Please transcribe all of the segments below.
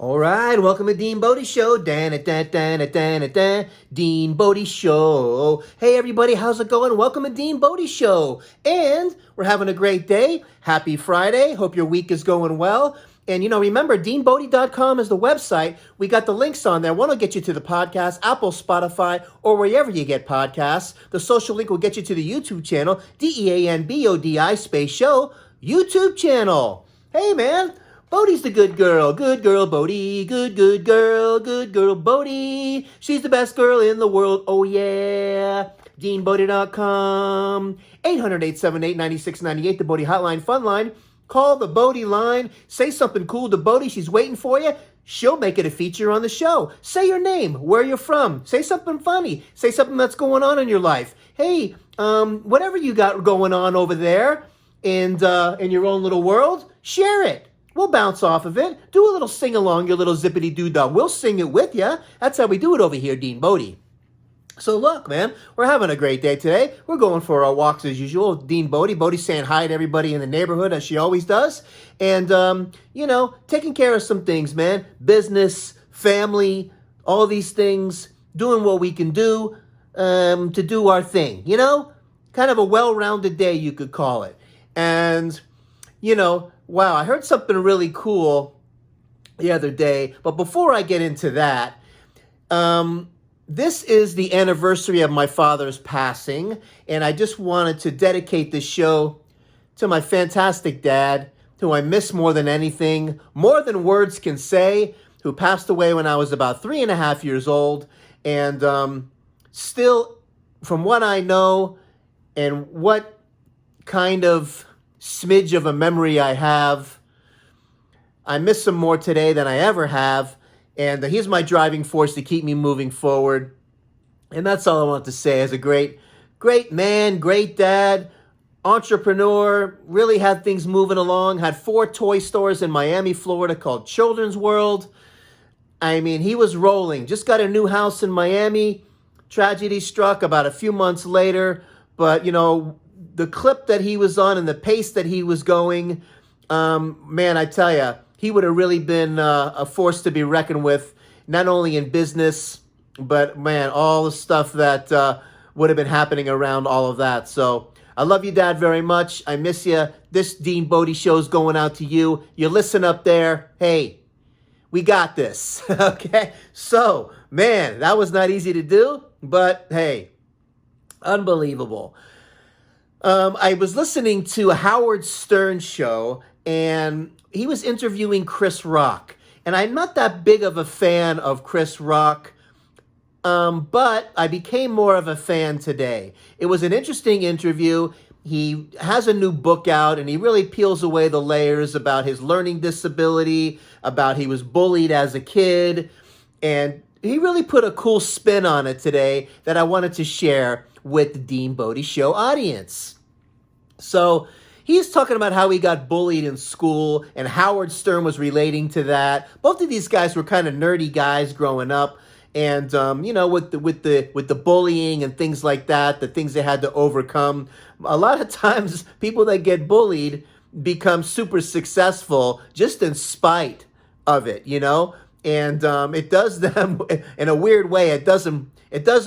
All right, welcome to DeanBodi Show. DeanBodi Show. Hey everybody, how's it going? Welcome to DeanBodi Show. And we're having a great day. Happy Friday. Hope your week is going well. And remember, DeanBodi.com is the website. We got the links on there. One will get you to the podcast, Apple, Spotify, or wherever you get podcasts. The social link will get you to the YouTube channel, DeanBodi Show YouTube channel. Hey man. Bodi's the good girl Bodi, good girl Bodi. She's the best girl in the world, oh yeah. DeanBodi.com, 800-878-9698, the Bodi Hotline Fun Line. Call the Bodi line, say something cool to Bodi, she's waiting for you. She'll make it a feature on the show. Say your name, where you're from. Say something funny. Say something that's going on in your life. Hey, whatever you got going on over there in your own little world, share it. We'll bounce off of it. Do a little sing-along, your little zippity-doo-dah. We'll sing it with you. That's how we do it over here, DeanBodi. So look, man, we're having a great day today. We're going for our walks as usual. DeanBodi. Bodi's saying hi to everybody in the neighborhood, as she always does. And, taking care of some things, man. Business, family, all these things. Doing what we can do to do our thing, Kind of a well-rounded day, you could call it. And, wow, I heard something really cool the other day. But before I get into that, this is the anniversary of my father's passing. And I just wanted to dedicate this show to my fantastic dad, who I miss more than anything, more than words can say, who passed away when I was about 3.5 years old. And still, from what I know and what kind of smidge of a memory I have, I miss him more today than I ever have, and he's my driving force to keep me moving forward. And that's all I want to say. As a great man, great dad, entrepreneur, really had things moving along, had 4 toy stores in Miami, Florida called Children's World. I mean, he was rolling. Just got a new house in Miami. Tragedy struck about a few months later, but the clip that he was on and the pace that he was going, man, I tell you, he would have really been a force to be reckoned with, not only in business, but, man, all the stuff that would have been happening around all of that. So I love you, Dad, very much. I miss you. This DeanBodi show's going out to you. You listen up there. Hey, we got this, okay? So, man, that was not easy to do, but, hey, unbelievable. I was listening to a Howard Stern show, and he was interviewing Chris Rock. And I'm not that big of a fan of Chris Rock, but I became more of a fan today. It was an interesting interview. He has a new book out, and he really peels away the layers about his learning disability, about he was bullied as a kid, and he really put a cool spin on it today that I wanted to share with the DeanBodi Show audience. So he's talking about how he got bullied in school, and Howard Stern was relating to that. Both of these guys were kind of nerdy guys growing up, and with the bullying and things like that, the things they had to overcome. A lot of times, people that get bullied become super successful just in spite of it, And it does them in a weird way. It does them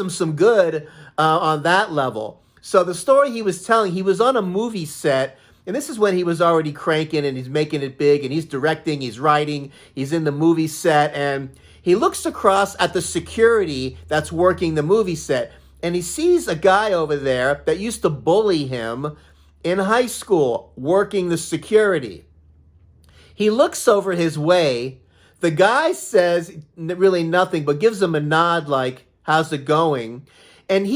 some good on that level. So the story he was telling, he was on a movie set, and this is when he was already cranking and he's making it big, and he's directing, he's writing, he's in the movie set, and he looks across at the security that's working the movie set, and he sees a guy over there that used to bully him in high school working the security. He looks over his way. The guy says really nothing, but gives him a nod like, how's it going? And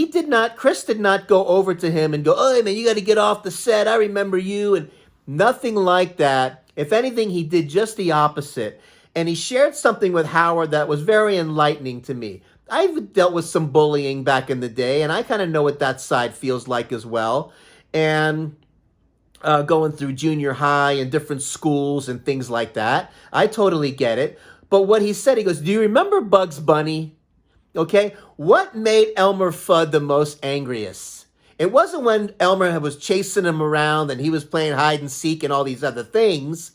Chris did not go over to him and go, oh, man, you got to get off the set. I remember you. And nothing like that. If anything, he did just the opposite. And he shared something with Howard that was very enlightening to me. I've dealt with some bullying back in the day, and I kind of know what that side feels like as well. And going through junior high and different schools and things like that. I totally get it. But what he said, he goes, do you remember Bugs Bunny? Okay, what made Elmer Fudd the most angriest? It wasn't when Elmer was chasing him around and he was playing hide and seek and all these other things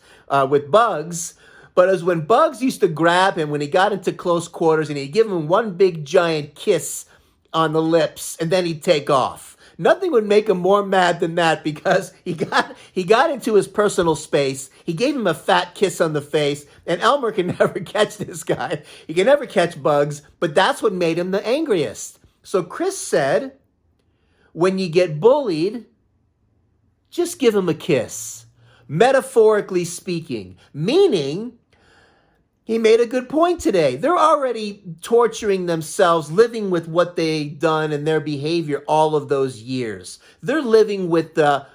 with Bugs, But it was when Bugs used to grab him when he got into close quarters and he'd give him one big giant kiss on the lips and then he'd take off. Nothing would make him more mad than that because he got into his personal space. He gave him a fat kiss on the face, and Elmer can never catch this guy. He can never catch Bugs, but that's what made him the angriest. So Chris said, when you get bullied, just give him a kiss. Metaphorically speaking, meaning he made a good point today. They're already torturing themselves, living with what they've done and their behavior all of those years. They're living with the,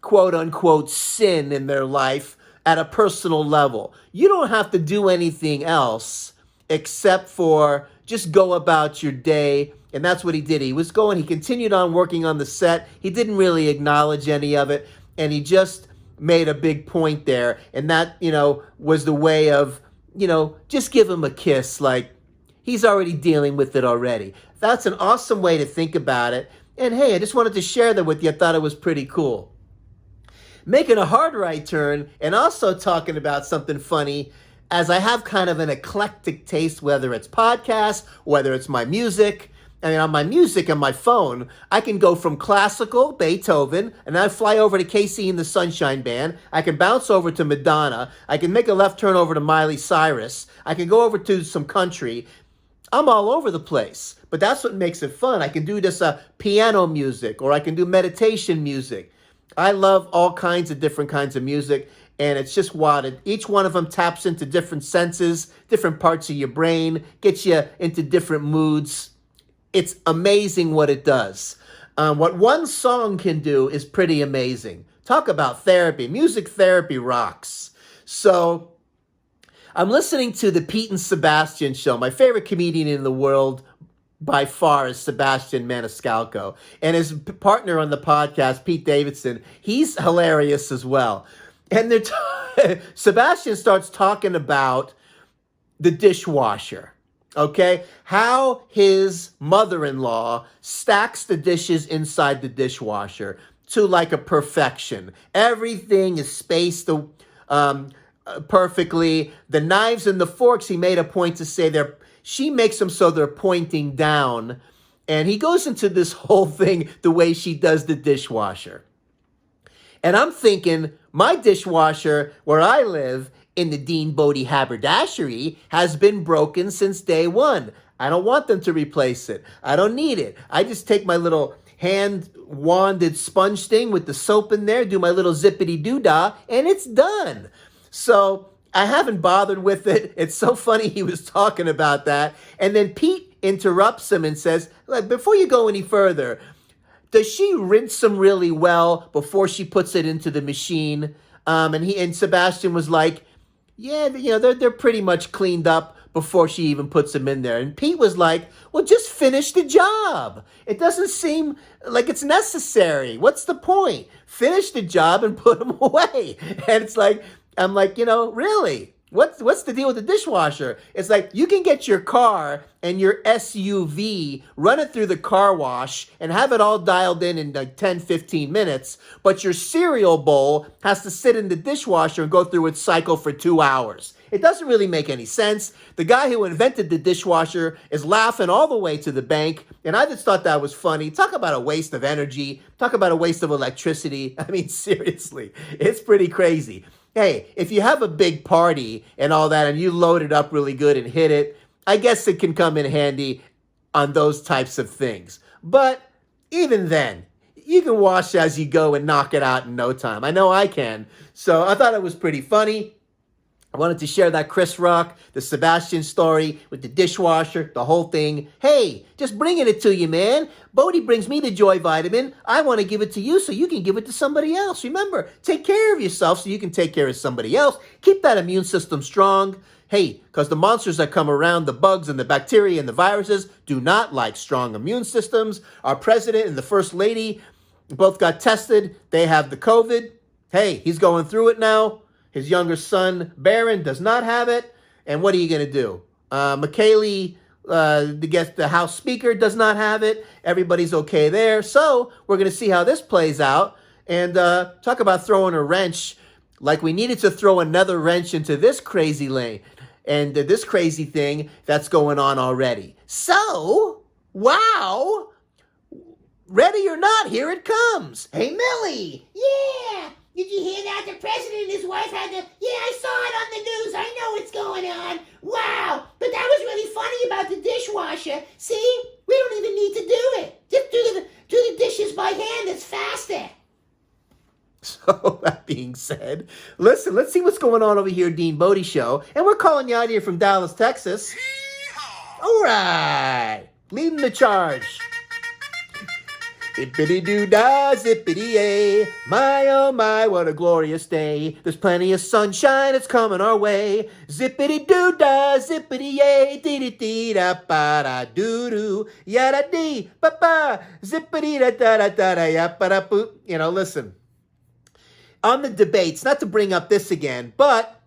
quote unquote sin in their life at a personal level. You don't have to do anything else except for just go about your day. And that's what he did. He continued on working on the set. He didn't really acknowledge any of it. And he just made a big point there. And that, was the way of, just give him a kiss. Like, he's already dealing with it already. That's an awesome way to think about it. And hey, I just wanted to share that with you. I thought it was pretty cool. Making a hard right turn and also talking about something funny, as I have kind of an eclectic taste, whether it's podcasts, whether it's my music. On my music on my phone, I can go from classical, Beethoven, and I fly over to KC and the Sunshine Band. I can bounce over to Madonna. I can make a left turn over to Miley Cyrus. I can go over to some country. I'm all over the place, but that's what makes it fun. I can do this piano music, or I can do meditation music. I love all kinds of different kinds of music, and it's just wild. Each one of them taps into different senses, different parts of your brain, gets you into different moods. It's amazing what it does. What one song can do is pretty amazing. Talk about therapy. Music therapy rocks. So I'm listening to the Pete and Sebastian show. My favorite comedian in the world by far is Sebastian Maniscalco. And his partner on the podcast, Pete Davidson, he's hilarious as well. And Sebastian starts talking about the dishwasher. Okay, how his mother-in-law stacks the dishes inside the dishwasher to like a perfection. Everything is spaced perfectly. The knives and the forks, he made a point to say she makes them so they're pointing down. And he goes into this whole thing the way she does the dishwasher. And I'm thinking, my dishwasher where I live in the DeanBodi haberdashery has been broken since day one. I don't want them to replace it. I don't need it. I just take my little hand-wanded sponge thing with the soap in there, do my little zippity-doo-dah, and it's done. So I haven't bothered with it. It's so funny he was talking about that. And then Pete interrupts him and says, before you go any further, does she rinse them really well before she puts it into the machine? And Sebastian was like, yeah, they're pretty much cleaned up before she even puts them in there. And Pete was like, well, just finish the job. It doesn't seem like it's necessary. What's the point? Finish the job and put them away. And it's like, I'm like, really? What's the deal with the dishwasher? It's like you can get your car and your SUV, run it through the car wash and have it all dialed in like 10, 15 minutes, but your cereal bowl has to sit in the dishwasher and go through its cycle for 2 hours. It doesn't really make any sense. The guy who invented the dishwasher is laughing all the way to the bank, and I just thought that was funny. Talk about a waste of energy. Talk about a waste of electricity. Seriously, it's pretty crazy. Hey, if you have a big party and all that and you load it up really good and hit it, I guess it can come in handy on those types of things. But even then, you can wash as you go and knock it out in no time. I know I can. So I thought it was pretty funny. I wanted to share that Chris Rock, the Sebastian story with the dishwasher, the whole thing. Hey, just bringing it to you, man. Bodie brings me the joy vitamin. I want to give it to you so you can give it to somebody else. Remember, take care of yourself so you can take care of somebody else. Keep that immune system strong. Hey, because the monsters that come around, the bugs and the bacteria and the viruses, do not like strong immune systems. Our president and the first lady both got tested. They have the COVID. Hey, he's going through it now. His younger son, Barron, does not have it. And what are you going to do? McKaylee, the House Speaker, does not have it. Everybody's okay there. So we're going to see how this plays out. And talk about throwing a wrench. Like we needed to throw another wrench into this crazy lane and this crazy thing that's going on already. So, wow, ready or not, here it comes. Hey, Millie. Yeah! Did you hear that? The president and his wife had to... Yeah, I saw it on the news. I know what's going on. Wow! But that was really funny about the dishwasher. See? We don't even need to do it. Just do the dishes by hand. It's faster. So, that being said, listen, let's see what's going on over here at DeanBodi Show. And we're calling you out here from Dallas, Texas. Yeehaw! All right. Leading the charge. Zippity-doo-dah, zippity-yay. My, oh my, what a glorious day. There's plenty of sunshine, it's coming our way. Zippity-doo-dah, zippity-yay. Dee-dee-dee-da-ba-da-doo-doo. Yada-dee-ba-ba. Zippity-da-da-da-da-da-ya-ba-da-boo. You know, listen. On the debates, not to bring up this again, but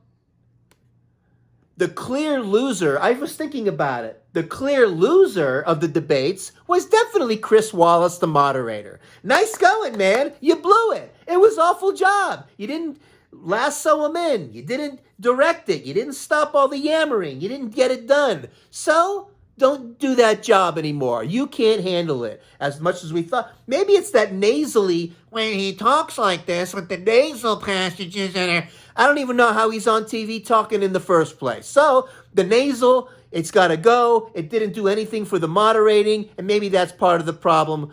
the clear loser, I was thinking about it. The clear loser of the debates was definitely Chris Wallace, the moderator. Nice going, man. You blew it. It was an awful job. You didn't lasso him in. You didn't direct it. You didn't stop all the yammering. You didn't get it done. So, don't do that job anymore. You can't handle it as much as we thought. Maybe it's that nasally, when he talks like this with the nasal passages in it. I don't even know how he's on TV talking in the first place. So, the nasal, it's got to go. It didn't do anything for the moderating, and maybe that's part of the problem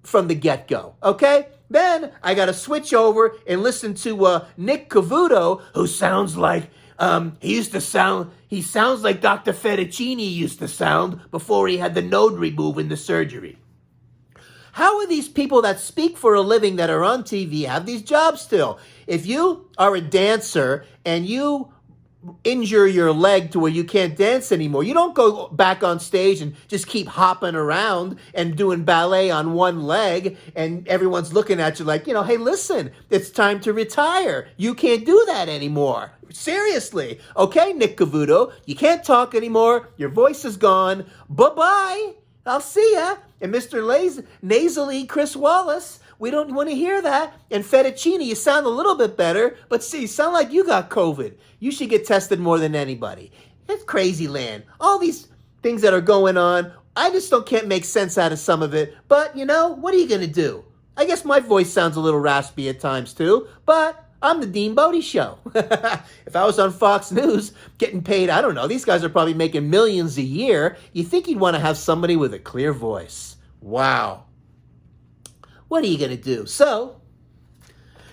from the get-go. Okay? Then I got to switch over and listen to Nick Cavuto, who sounds like he sounds like Dr. Fettuccine used to sound before he had the node removed in the surgery. How are these people that speak for a living that are on TV have these jobs still? If you are a dancer and you injure your leg to where you can't dance anymore, you don't go back on stage and just keep hopping around and doing ballet on one leg and everyone's looking at you like, hey, listen, it's time to retire. You can't do that anymore. Seriously. Okay, Nick Cavuto, you can't talk anymore. Your voice is gone. Bye-bye. I'll see ya. And Mr. Nasally Chris Wallace, we don't want to hear that. And Fettuccine, you sound a little bit better, but see, you sound like you got COVID. You should get tested more than anybody. It's crazy land. All these things that are going on, I just can't make sense out of some of it. But, what are you going to do? I guess my voice sounds a little raspy at times too, but I'm the DeanBodi Show. If I was on Fox News getting paid, I don't know, these guys are probably making millions a year. You think you'd want to have somebody with a clear voice. Wow. What are you going to do? So,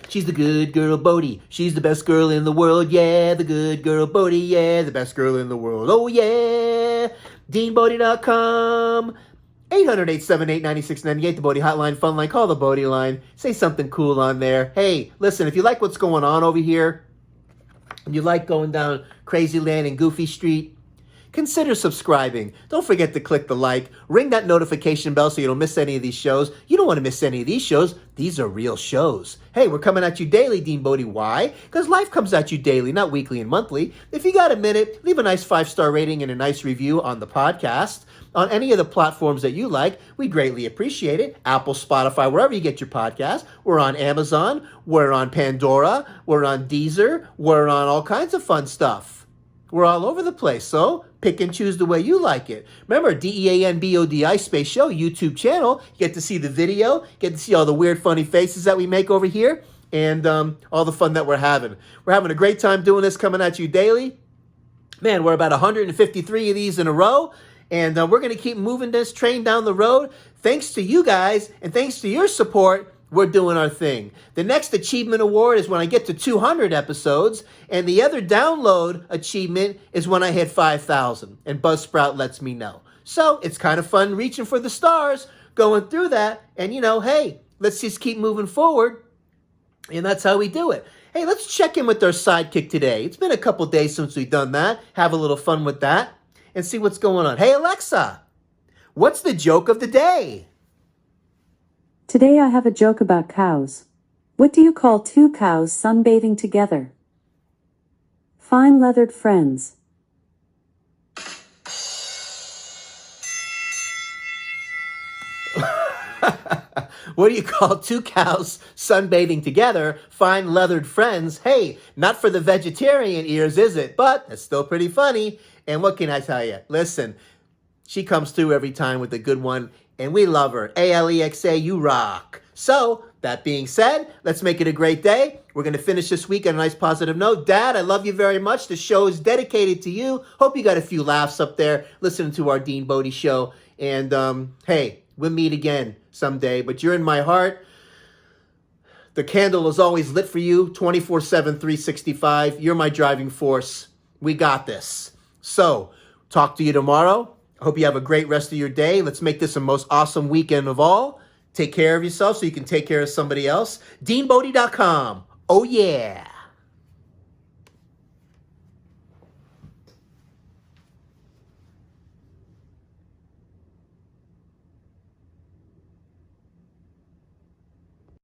she's the good girl Bodie. She's the best girl in the world. Yeah, the good girl Bodie. Yeah, the best girl in the world. Oh, yeah. DeanBodi.com. 800-878-9698, the Bodie Hotline, Fun Line. Call the Bodie Line. Say something cool on there. Hey, listen, if you like what's going on over here, and you like going down Crazy Land and Goofy Street, consider subscribing. Don't forget to click the like. Ring that notification bell so you don't miss any of these shows. You don't want to miss any of these shows. These are real shows. Hey, we're coming at you daily, DeanBodi. Why? Because life comes at you daily, not weekly and monthly. If you got a minute, leave a nice 5-star rating and a nice review on the podcast. On any of the platforms that you like, we greatly appreciate it. Apple, Spotify, wherever you get your podcast. We're on Amazon. We're on Pandora. We're on Deezer. We're on all kinds of fun stuff. We're all over the place, so pick and choose the way you like it. Remember, DeanBodi Space Show YouTube channel. You get to see the video, get to see all the weird, funny faces that we make over here, and all the fun that we're having. We're having a great time doing this, coming at you daily. Man, we're about 153 of these in a row. And we're going to keep moving this train down the road. Thanks to you guys and thanks to your support, we're doing our thing. The next achievement award is when I get to 200 episodes. And the other download achievement is when I hit 5,000. And Buzzsprout lets me know. So it's kind of fun reaching for the stars, going through that. And, hey, let's just keep moving forward. And that's how we do it. Hey, let's check in with our sidekick today. It's been a couple days since we've done that. Have a little fun with that. And see what's going on. Hey, Alexa, what's the joke of the day? Today I have a joke about cows. What do you call two cows sunbathing together? Fine leathered friends. What do you call two cows sunbathing together? Fine leathered friends. Hey, not for the vegetarian ears, is it? But it's still pretty funny. And what can I tell you? Listen, she comes through every time with a good one, and we love her. Alexa, you rock. So, that being said, let's make it a great day. We're going to finish this week on a nice positive note. Dad, I love you very much. The show is dedicated to you. Hope you got a few laughs up there listening to our DeanBodi Show. And, hey, we'll meet again someday. But you're in my heart. The candle is always lit for you, 24/7, 365. You're my driving force. We got this. So, talk to you tomorrow. I hope you have a great rest of your day. Let's make this the most awesome weekend of all. Take care of yourself so you can take care of somebody else. DeanBodi.com. Oh, yeah.